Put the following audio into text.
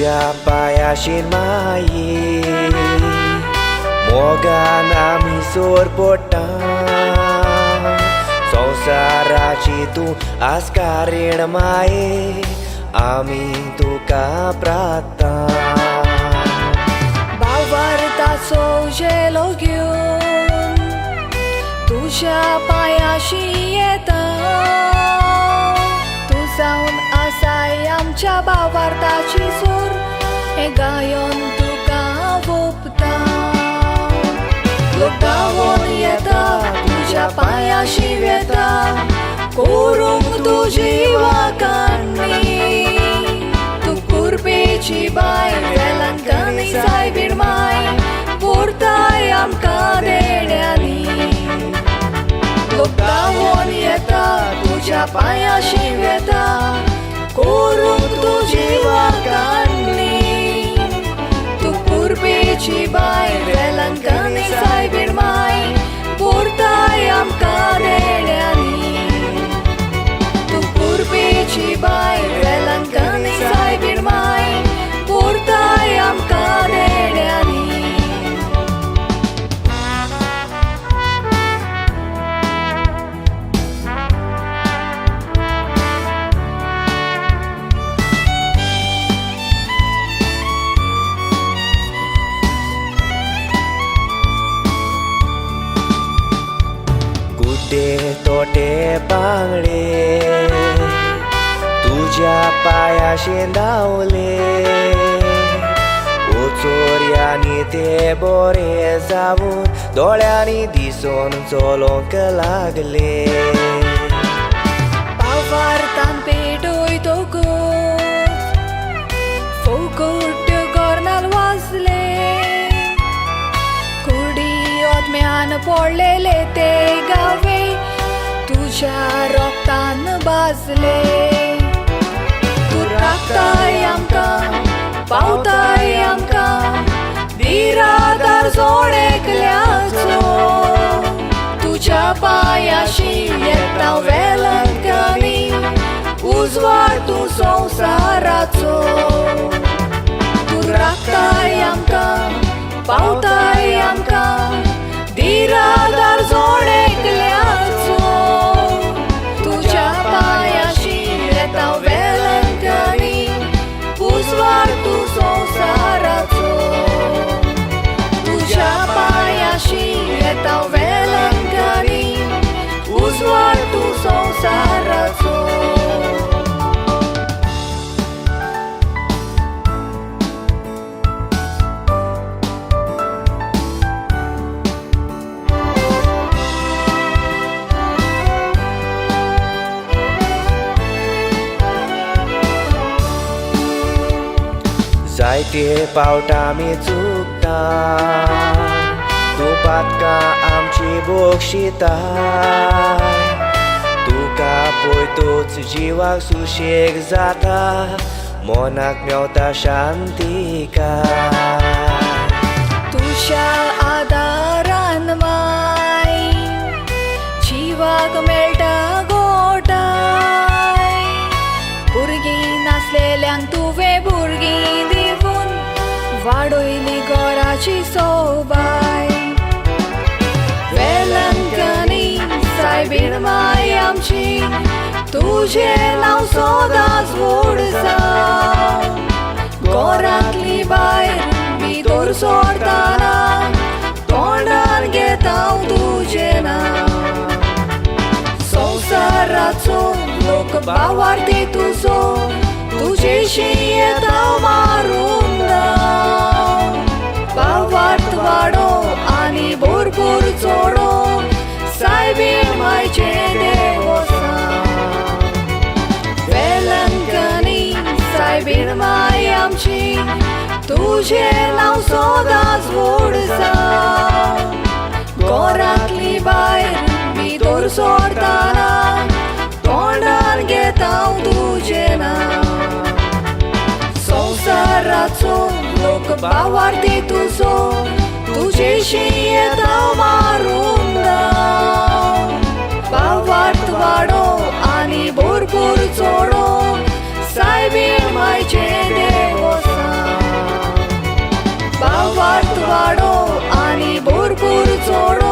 तुझ्या पायाशी माये मोगान आम्ही सोर पोटा संसाराची तू आस्कारेण माये आम्ही तुका प्रार्थना भावार्थाचो उजेलो घेऊन तुझ्या पायाशी येता तू जाऊन आसाय आमच्या भावार्थाची सूर हे गायन तुका वोपता लोक गावून येता तुझ्या पायाशी येता कोरूंक तुजी वाकाणणी तू कुरपेची बाय वेलंकनी जाय विडमाय पोरताय आमकां देण्यानी लोक गावून येता तुझ्या पायाशी येता कोरूंक तुजी वाकाणणी तू कुरपेची बाय वेलंकनी जाय विडमाय पोरताय आमकां देण्यानी तू कुरपेची बाय वेलंकनी जाय विडमाय पोरताय आमकां देण्यानी गुड्डे तोटे बांगडे तुझ्या पायाशी धावले ओचोऱ्यांनी ते बरे जावून दोळ्यांनी दिसून चलोंक लागले भावार्थान पेटोय तो फुकट गोर्नाल वाजले कुडी ओतम्यान पडलेले ते गावे तुझ्या रोगतान भाजले तू राखताय आमकां पावताय आमकां बिरादार जोड एकल्याचो तुझ्या पायाशी येता वेलंकनी उजवाड तू संसाराचो तू राखताय आमकां पावताय आमकां बिरादार जोड एकल्याचो तुझ्या पायाशी येता वेलंकनी उजवाड तू संसाराचो तुझ्या पायाशी येता वेलंकनी उजवाड तू संसाराचो जायते पावटा आमी चुकता तू पातकां आमची बोक्षिताय तुका पळयतूच जिवाक सुशेग जाता मोनाक मेवता शांतिकाय तुझ्या आदारान माय जिवाक मेळटा गोटाय भुरगीं नासलेल्यांक तुवें भुरगीं दिवून वाडयली घराची सोबाय वेलंकनी सायबीण माय आमची तुजें नांव सदांच व्हड जावं घरांतली भायर भितर सोडटाना तोंडार घेता हांव तुजें नांव संसाराचो लोक भावार्थी तुजो तुजेशी येता मारून भावार्थ वाडो आनी भरपूर चोडो सायबीण मायचे देवस्तान वेलंकनी सायबीण माय आमची तुजें नांव सदांच व्हड जावं घरांतली भायर भितर सोडटाना तोंडार घेता हांव तुजें नांव संसाराचो लोक भावार्थी तुजो तुजेशी येता मारून भावार्थ वाडो आनी भरपूर चोडो सायबीण मायचे देवस्तान वाट वाडो आणि भरपूर चोडो